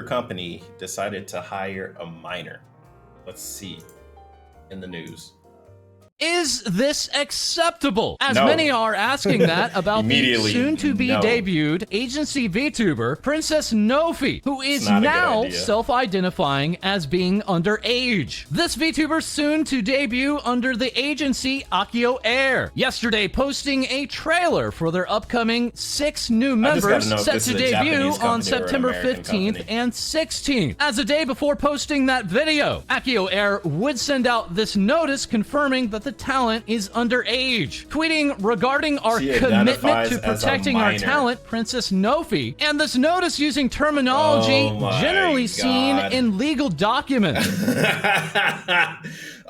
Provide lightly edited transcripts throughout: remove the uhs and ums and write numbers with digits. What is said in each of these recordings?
VTuber company decided to hire a minor. Let's see in the news. Is this acceptable? As No. many are asking that about the Immediately, soon-to-be no. debuted agency VTuber, Princess Nofi, who is not a good now idea. self-identifying as being underage. This VTuber soon to debut under the agency Akio Air. Yesterday, posting a trailer for their upcoming 6 new members set to debut on September 15th and 16th. As a day before posting that video, Akio Air would send out this notice confirming that the talent is underage. Tweeting regarding our commitment to protecting our talent, Princess Nofi, and this notice using terminology generally seen in legal documents.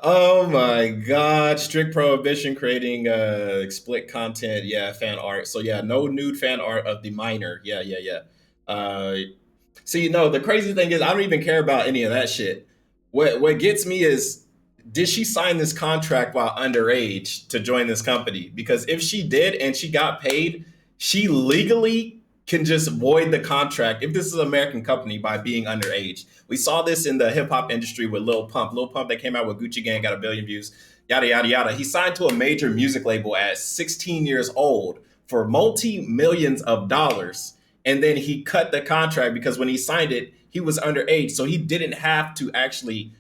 Oh my God. Strict prohibition creating explicit content. Yeah, fan art. So yeah, no nude fan art of the minor. Yeah. See, no, the crazy thing is I don't even care about any of that shit. What gets me is, did she sign this contract while underage to join this company? Because if she did and she got paid, she legally can just void the contract if this is an American company by being underage. We saw this in the hip hop industry with Lil Pump. Lil Pump that came out with Gucci Gang, got 1 billion views, yada, yada, yada. He signed to a major music label at 16 years old for multi-millions of dollars. And then he cut the contract because when he signed it, he was underage. So he didn't have to actually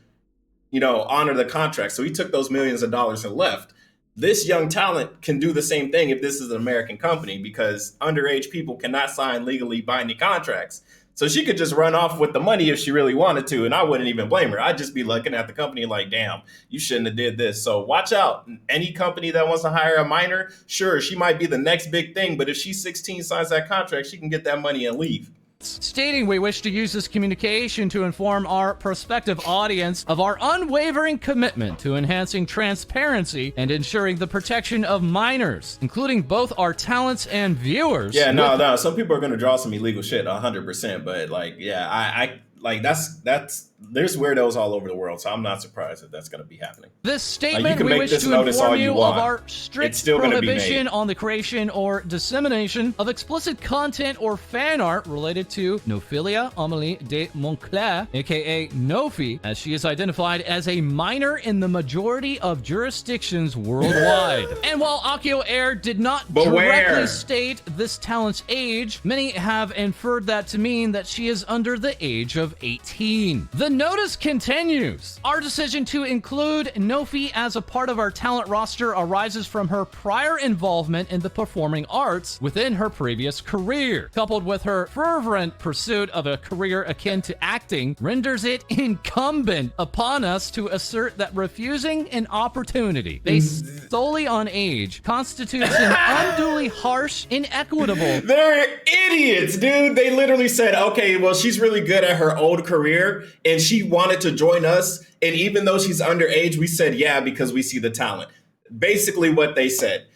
honor the contract. So he took those millions of dollars and left. This young talent can do the same thing if this is an American company, because underage people cannot sign legally binding contracts. So she could just run off with the money if she really wanted to, and I wouldn't even blame her. I'd just be looking at the company like, damn, you shouldn't have did this. So watch out. Any company that wants to hire a minor, sure, she might be the next big thing, but if she's 16, signs that contract, she can get that money and leave. Stating we wish to use this communication to inform our prospective audience of our unwavering commitment to enhancing transparency and ensuring the protection of minors, including both our talents and viewers. Yeah, no. Some people are going to draw some illegal shit 100%, but there's weirdos all over the world, so I'm not surprised that that's going to be happening. This statement, we wish to inform you of our strict prohibition on the creation or dissemination of explicit content or fan art related to Nophilia Amélie de Montclair, aka Nofi, as she is identified as a minor in the majority of jurisdictions worldwide. And while Akio Air did not directly state this talent's age, many have inferred that to mean that she is under the age of 18. The notice continues. Our decision to include Nofi as a part of our talent roster arises from her prior involvement in the performing arts within her previous career. Coupled with her fervent pursuit of a career akin to acting, renders it incumbent upon us to assert that refusing an opportunity based solely on age constitutes an unduly harsh, inequitable... They're idiots, dude. They literally said, okay, well, she's really good at her old career and she wanted to join us. And even though she's underage, we said, yeah, because we see the talent. Basically what they said.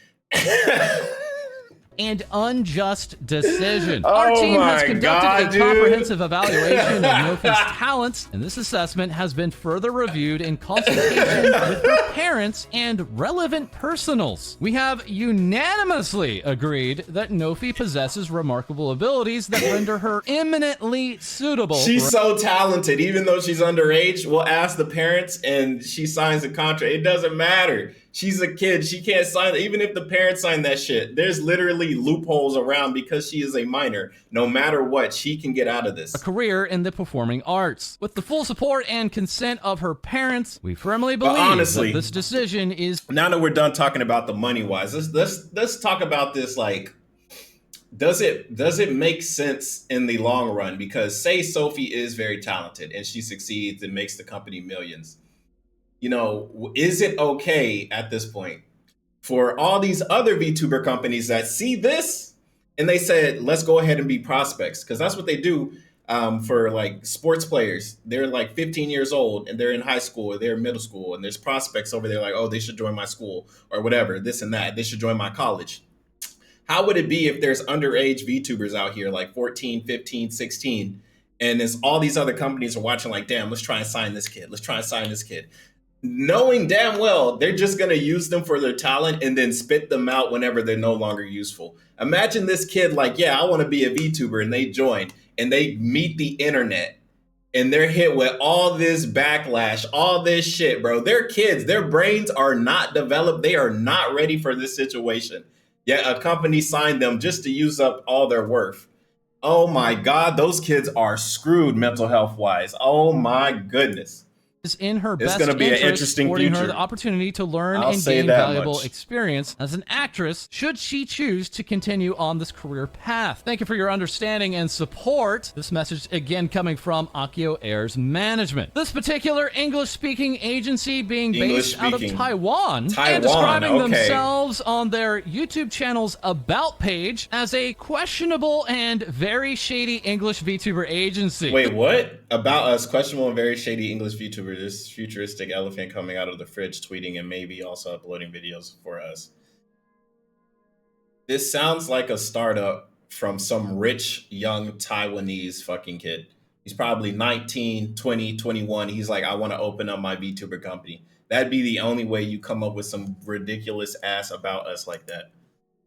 And unjust decision. Our team has conducted a comprehensive evaluation of Nofi's talents, and this assessment has been further reviewed in consultation with her parents and relevant personals. We have unanimously agreed that Nofi possesses remarkable abilities that render her eminently suitable. She's so talented, even though she's underage. We'll ask the parents and she signs a contract. It doesn't matter. She's a kid. She can't sign. Even if the parents sign that shit, there's literally loopholes around because she is a minor. No matter what, she can get out of this. A career in the performing arts. With the full support and consent of her parents, we firmly believe that this decision is... Now that we're done talking about the money-wise, let's talk about this, like, does it make sense in the long run? Because say Sophie is very talented and she succeeds and makes the company millions. Is it okay at this point for all these other VTuber companies that see this and they said, let's go ahead and be prospects? Because that's what they do for like sports players. They're like 15 years old and they're in high school or they're in middle school and there's prospects over there like, oh, they should join my school or whatever, this and that. They should join my college. How would it be if there's underage VTubers out here like 14, 15, 16 and there's all these other companies are watching like, damn, let's try and sign this kid. Let's try and sign this kid. Knowing damn well they're just going to use them for their talent and then spit them out whenever they're no longer useful. Imagine this kid like, yeah, I want to be a VTuber, and they join and they meet the internet and they're hit with all this backlash, all this shit, bro. They're kids. Their brains are not developed. They are not ready for this situation. Yet a company signed them just to use up all their worth. Oh my God, those kids are screwed mental health wise. Oh my goodness. Is in her It's best going to be an interest, interesting affording future. her the opportunity to learn I'll and say gain that valuable much. experience as an actress should she choose to continue on this career path. Thank you for your understanding and support. This message again coming from Akio Air's management. This particular English-speaking agency being based out of Taiwan and describing themselves on their YouTube channel's About page as a questionable and very shady English VTuber agency. Wait, what? About Us, questionable and very shady English VTuber. This futuristic elephant coming out of the fridge tweeting and maybe also uploading videos for us. This sounds like a startup from some rich young Taiwanese fucking kid. He's probably 19, 20, 21. He's like, I want to open up my VTuber company. That'd be the only way you come up with some ridiculous ass About Us like that.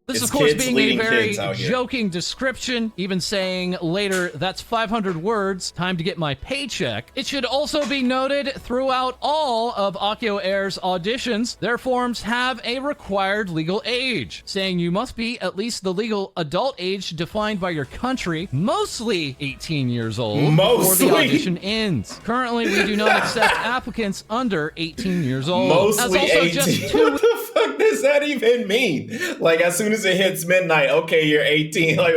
This, of course, being a very joking description, even saying later, that's 500 words, time to get my paycheck. It should also be noted throughout all of Akio Air's auditions, their forms have a required legal age, saying you must be at least the legal adult age defined by your country, mostly 18 years old, before the audition ends. Currently, we do not accept applicants under 18 years old. Mostly 18. What the fuck does that even mean? Like, as soon as it hits midnight, okay, you're 18. Like,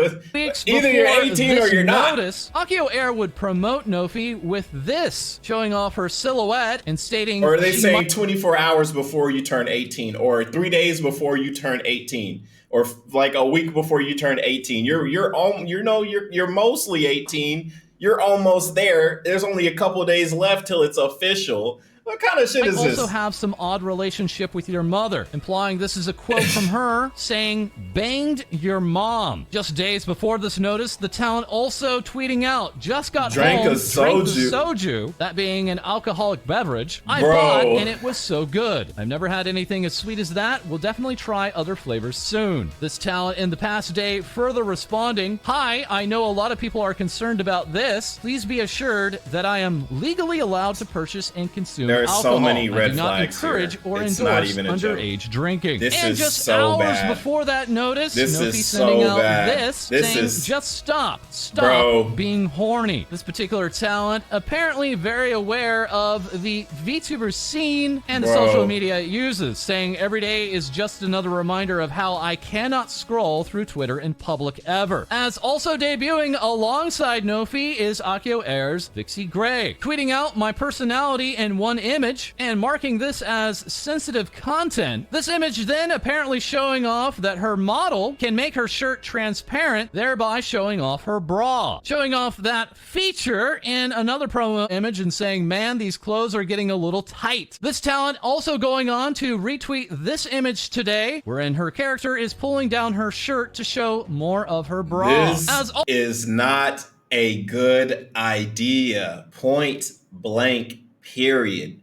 either you're 18 or you're not. Akio Air would promote Nofi with this, showing off her silhouette and stating, or are they saying 24 hours before you turn 18, or 3 days before you turn 18, or like a week before you turn 18? You're mostly 18. You're almost there. There's only a couple days left till it's official. What kind of shit is this? I also have some odd relationship with your mother, implying this is a quote from her saying, banged your mom. Just days before this notice, the talent also tweeting out, just got drank home, a soju. Drank the soju, that being an alcoholic beverage. I bought, and it was so good. I've never had anything as sweet as that. We'll definitely try other flavors soon. This talent in the past day further responding, hi, I know a lot of people are concerned about this. Please be assured that I am legally allowed to purchase and consume There's alcohol. so many red I do not flags encourage here. or It's endorse not even a underage joke. drinking. This and is just so hours bad. before that notice, This Nofi is sending so out bad. this saying, just stop Bro. being horny. This particular talent apparently very aware of the VTuber scene and the social media it uses, saying every day is just another reminder of how I cannot scroll through Twitter in public ever. As also debuting alongside Nofi is Akio Air's Vixie Gray, tweeting out my personality in one image and marking this as sensitive content. This image then apparently showing off that her model can make her shirt transparent, thereby showing off her bra. Showing off that feature in another promo image and saying, man, these clothes are getting a little tight. This talent also going on to retweet this image today, wherein her character is pulling down her shirt to show more of her bra. This is not a good idea. Point blank, period.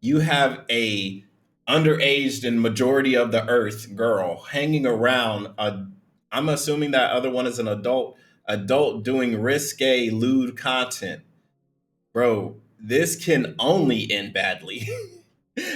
You have a underaged and majority of the earth girl hanging around. I'm assuming that other one is an adult doing risque, lewd content. Bro, this can only end badly.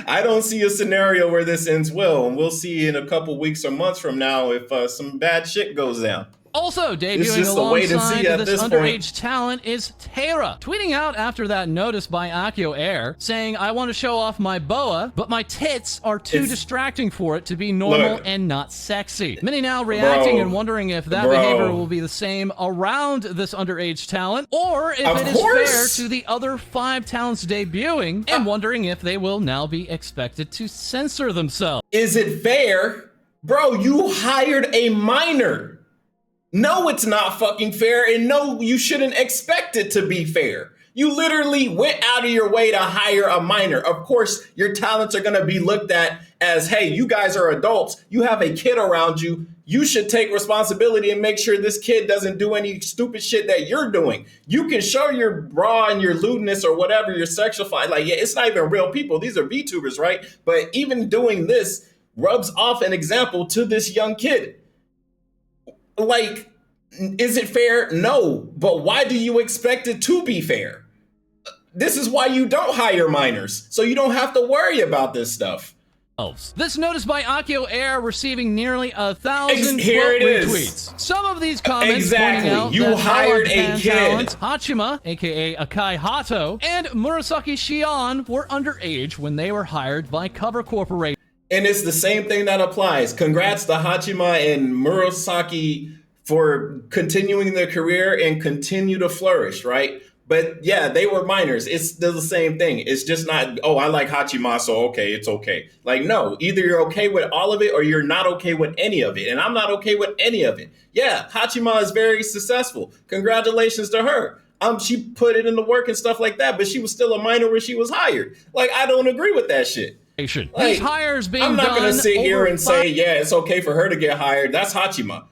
I don't see a scenario where this ends well, and we'll see in a couple weeks or months from now if some bad shit goes down. Also debuting alongside this underage talent is Tara, tweeting out after that notice by Akio Air, saying, I want to show off my boa, but my tits are too distracting for it to be normal and not sexy. Many now reacting and wondering if that behavior will be the same around this underage talent, or if it is fair to the other 5 talents debuting, and wondering if they will now be expected to censor themselves. Is it fair? Bro, you hired a minor. No, it's not fucking fair, and no, you shouldn't expect it to be fair. You literally went out of your way to hire a minor. Of course, your talents are going to be looked at as, hey, you guys are adults. You have a kid around you. You should take responsibility and make sure this kid doesn't do any stupid shit that you're doing. You can show your bra and your lewdness or whatever, your sexualified. Like, yeah, it's not even real people. These are VTubers, right? But even doing this rubs off an example to this young kid. Like, is it fair? No. But why do you expect it to be fair? this is why you don't hire minors, so you don't have to worry about this stuff. This notice by Akio Air receiving nearly 1,000 retweets. Some of these comments pointing out you hired a kid. Talent, Hachima, aka Akai Hato, and Murasaki Shion were underage when they were hired by Cover Corporation. And it's the same thing that applies. Congrats to Hachima and Murasaki for continuing their career and continue to flourish, right? But yeah, they were minors. It's still the same thing. It's just not, oh, I like Hachima, so okay, it's okay. Like, no, either you're okay with all of it or you're not okay with any of it. And I'm not okay with any of it. Yeah, Hachima is very successful. Congratulations to her. She put it in the work and stuff like that, but she was still a minor when she was hired. Like, I don't agree with that shit. Like, these hires being I'm not going to sit here and say, yeah, it's okay for her to get hired. That's Hachima.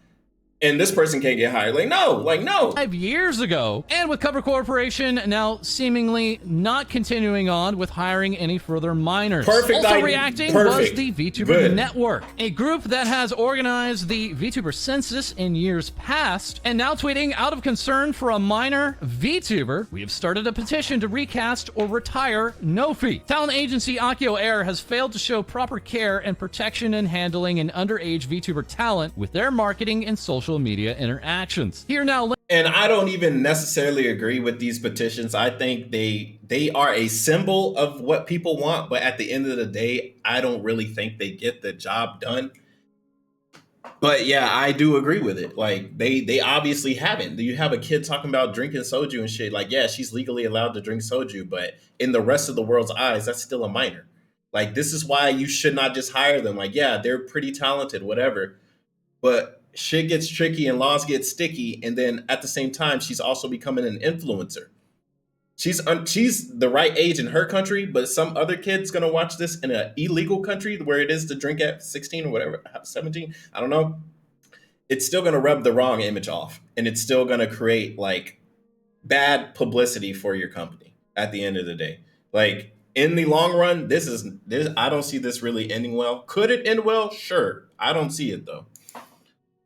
And this person can't get hired. Like, no. 5 years ago. And with Cover Corporation now seemingly not continuing on with hiring any further minors. Also reacting was the VTuber Network, a group that has organized the VTuber census in years past, and now tweeting, out of concern for a minor VTuber, we have started a petition to recast or retire Nofi. Talent agency Akio Air has failed to show proper care and protection in handling an underage VTuber talent with their marketing and social media interactions. Here now. And I don't even necessarily agree with these petitions. I think they are a symbol of what people want, but at the end of the day, I don't really think they get the job done. But yeah, I do agree with it. Like, they obviously haven't. You have a kid talking about drinking soju and shit. Like, yeah, she's legally allowed to drink soju, but in the rest of the world's eyes, that's still a minor. Like, this is why you should not just hire them. Like, yeah, they're pretty talented, whatever. But shit gets tricky and laws get sticky. And then at the same time, she's also becoming an influencer. She's the right age in her country, but some other kid's going to watch this in an illegal country where it is to drink at 16 or whatever, 17. I don't know. It's still going to rub the wrong image off. And it's still going to create like bad publicity for your company at the end of the day. Like, in the long run, this I don't see this really ending well. Could it end well? Sure. I don't see it though.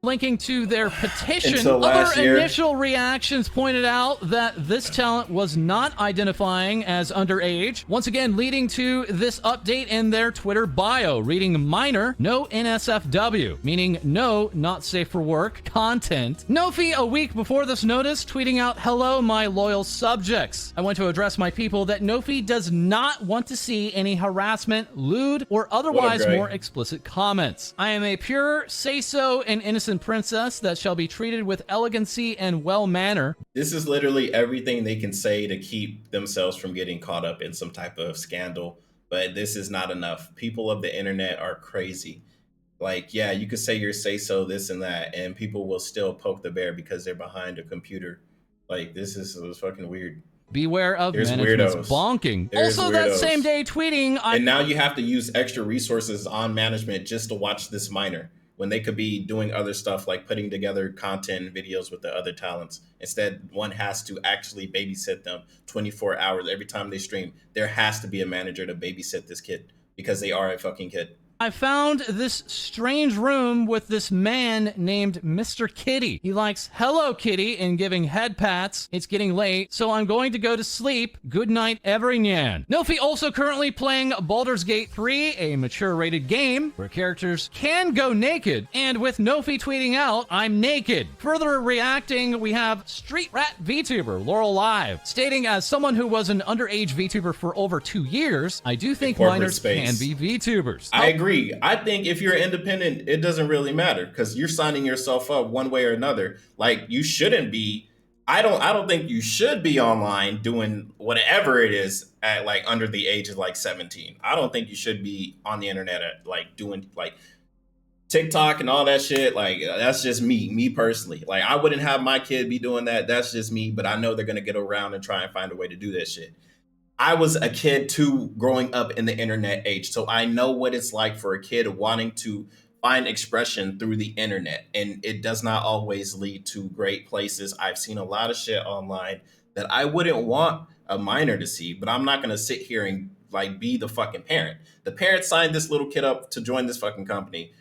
Linking to their petition, other initial reactions pointed out that this talent was not identifying as underage, once again leading to this update in their Twitter bio, reading minor, no NSFW, meaning no not safe for work content. Nofi, a week before this notice, tweeting out, hello, my loyal subjects. I want to address my people that Nofi does not want to see any harassment, lewd, or otherwise more explicit comments. I am a pure, say-so, and innocent princess that shall be treated with elegancy and well manner. This is literally everything they can say to keep themselves from getting caught up in some type of scandal, but this is not enough. People of the internet are crazy. Like, yeah, you could say your say so, this and that, and people will still poke the bear because they're behind a computer. Like, this is fucking weird. Beware of management's bonking. Also, that same day tweeting, and now you have to use extra resources on management just to watch this minor, when they could be doing other stuff like putting together content and videos with the other talents. Instead, one has to actually babysit them 24 hours every time they stream. There has to be a manager to babysit this kid because they are a fucking kid. I found this strange room with this man named Mr. Kitty. He likes Hello Kitty and giving head pats. It's getting late, so I'm going to go to sleep. Good night, everyone. Nofi also currently playing Baldur's Gate 3, a mature-rated game where characters can go naked. And with Nofi tweeting out, I'm naked. Further reacting, we have Street Rat VTuber, Laurel Live, stating, as someone who was an underage VTuber for over 2 years, I do think minors can be VTubers. I agree. I think if you're independent, it doesn't really matter because you're signing yourself up one way or another. Like, you shouldn't be. I don't think you should be online doing whatever it is at like under the age of like 17. I don't think you should be on the internet at like doing like TikTok and all that shit. Like, that's just me personally. Like, I wouldn't have my kid be doing that. That's just me. But I know they're going to get around and try and find a way to do that shit. I was a kid too, growing up in the internet age. So I know what it's like for a kid wanting to find expression through the internet. And it does not always lead to great places. I've seen a lot of shit online that I wouldn't want a minor to see, but I'm not going to sit here and like be the fucking parent. The parent signed this little kid up to join this fucking company.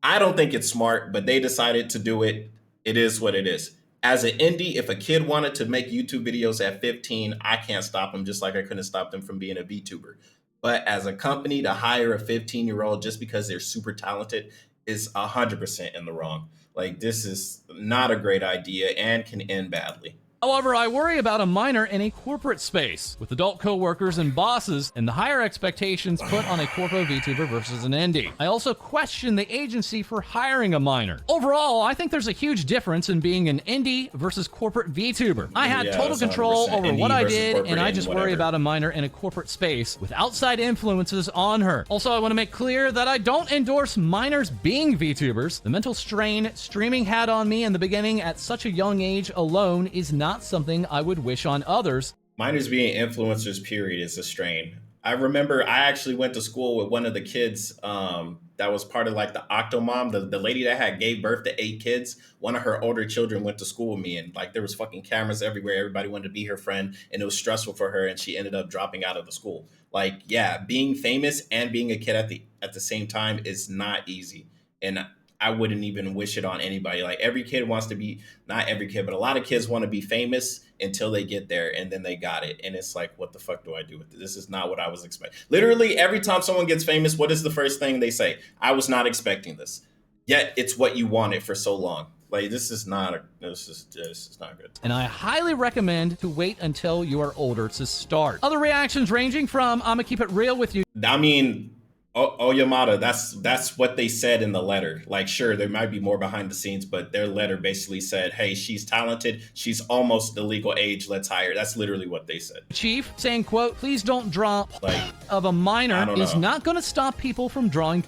I don't think it's smart, but they decided to do it. It is what it is. as an indie, if a kid wanted to make YouTube videos at 15, I can't stop them, just like I couldn't stop them from being a VTuber. But as a company to hire a 15-year-old just because they're super talented is 100% in the wrong. Like, this is not a great idea and can end badly. However, I worry about a minor in a corporate space, with adult coworkers and bosses, and the higher expectations put on a corpo VTuber versus an indie. I also question the agency for hiring a minor. Overall, I think there's a huge difference in being an indie versus corporate VTuber. I had total control over what I did, and I just worry about a minor in a corporate space with outside influences on her. Also, I want to make clear that I don't endorse minors being VTubers. The mental strain streaming had on me in the beginning at such a young age alone is not something I would wish on others. Minors being influencers, period, is a strain. I remember I actually went to school with one of the kids that was part of like the Octomom, the lady that gave birth to 8 kids. One of her older children went to school with me, and like there was fucking cameras everywhere. Everybody wanted to be her friend, and it was stressful for her, and she ended up dropping out of the school. Like, yeah, being famous and being a kid at the same time is not easy. And I wouldn't even wish it on anybody. Like, every kid wants to be, not every kid, but a lot of kids want to be famous until they get there, and then they got it. And it's like, what the fuck do I do with this? This is not what I was expecting. Literally, every time someone gets famous, what is the first thing they say? I was not expecting this. Yet it's what you wanted for so long. Like, this is not good. And I highly recommend to wait until you are older to start. Other reactions ranging from, I'm gonna keep it real with you. I mean, Yamada, that's what they said in the letter. Like, sure, there might be more behind the scenes, but their letter basically said, hey, she's talented, she's almost the legal age, let's hire her. That's literally what they said. Chief saying, quote, please don't draw of a minor is not going to stop people from drawing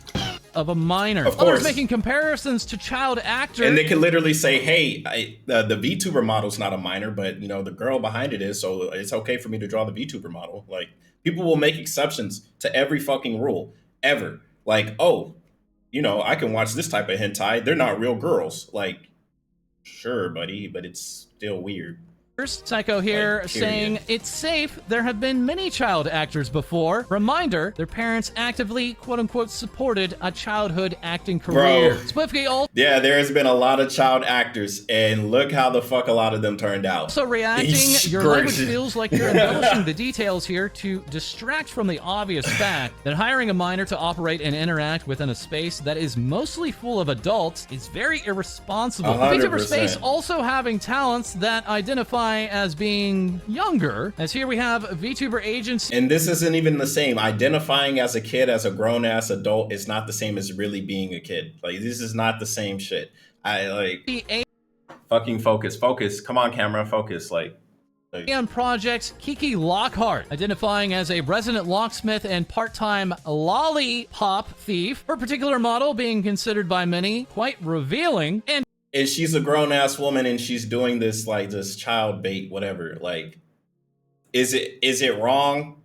of a minor. Of course. Others making comparisons to child actors. And they can literally say, hey, the VTuber model's not a minor, but you know, the girl behind it is, so it's okay for me to draw the VTuber model. Like, people will make exceptions to every fucking rule. Ever. Like, oh, you know, I can watch this type of hentai. They're not real girls. Like, sure, buddy, but it's still weird. Psycho here saying, it's safe. There have been many child actors before. Reminder, their parents actively, quote-unquote, supported a childhood acting career. Spliffy also... Yeah, there has been a lot of child actors, and look how the fuck a lot of them turned out. So reacting, your language feels like you're embellishing the details here to distract from the obvious fact that hiring a minor to operate and interact within a space that is mostly full of adults is very irresponsible. 100%. The VTuber space also having talents that identify as being younger, as here we have VTuber agents. And this isn't even the same. Identifying as a kid, as a grown-ass adult, is not the same as really being a kid. Like, this is not the same shit. Fucking focus. Come on, camera, focus. On projects, Kiki Lockhart, identifying as a resident locksmith and part-time lollipop thief. Her particular model being considered by many quite revealing, and she's a grown-ass woman, and she's doing this, like, this child bait, whatever. Like, is it wrong?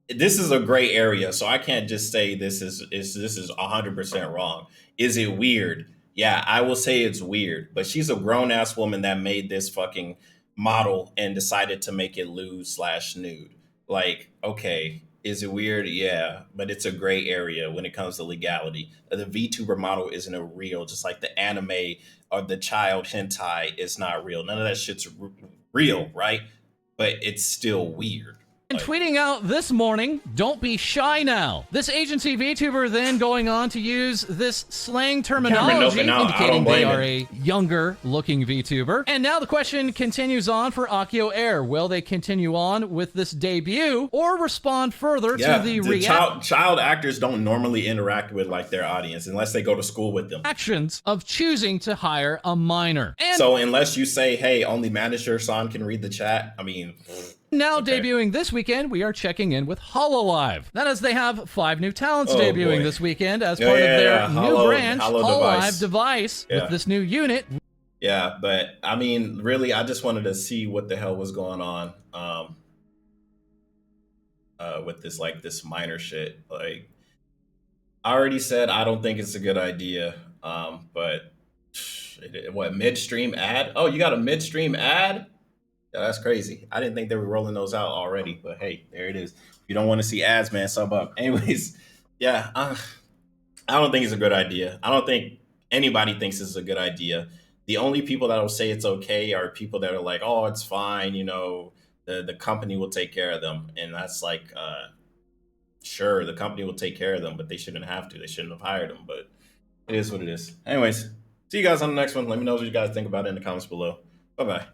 This is a gray area, so I can't just say this is 100% wrong. Is it weird? Yeah, I will say it's weird. But she's a grown-ass woman that made this fucking model and decided to make it lewd/nude. Like, okay, is it weird? Yeah, but it's a gray area when it comes to legality. The VTuber model isn't a real, just like the anime or the child hentai is not real. None of that shit's real, right? But it's still weird. And tweeting out this morning, don't be shy now. This agency VTuber then going on to use this slang terminology, indicating they are a younger looking VTuber. And now the question continues on for Akio Air. Will they continue on with this debut or respond further to the child actors don't normally interact with like their audience unless they go to school with them. Actions of choosing to hire a minor. And so unless you say, hey, only manager-san can read the chat, I mean... Now debuting this weekend, we are checking in with HoloLive. That is, they have 5 new talents debuting this weekend as part of their new branch, HoloLive Device, with this new unit. Yeah, but I mean, really, I just wanted to see what the hell was going on with this, like, this minor shit. Like, I already said I don't think it's a good idea, but what, midstream ad? Oh, you got a midstream ad? Yeah, that's crazy. I didn't think they were rolling those out already, but hey, there it is. If you don't want to see ads, man, sub up. Anyways, yeah, I don't think it's a good idea. I don't think anybody thinks it's a good idea. the only people that will say it's okay are people that are like, oh, it's fine, you know, the company will take care of them. And that's like, sure, the company will take care of them, but they shouldn't have to. They shouldn't have hired them, but it is what it is. Anyways, see you guys on the next one. Let me know what you guys think about it in the comments below. Bye-bye.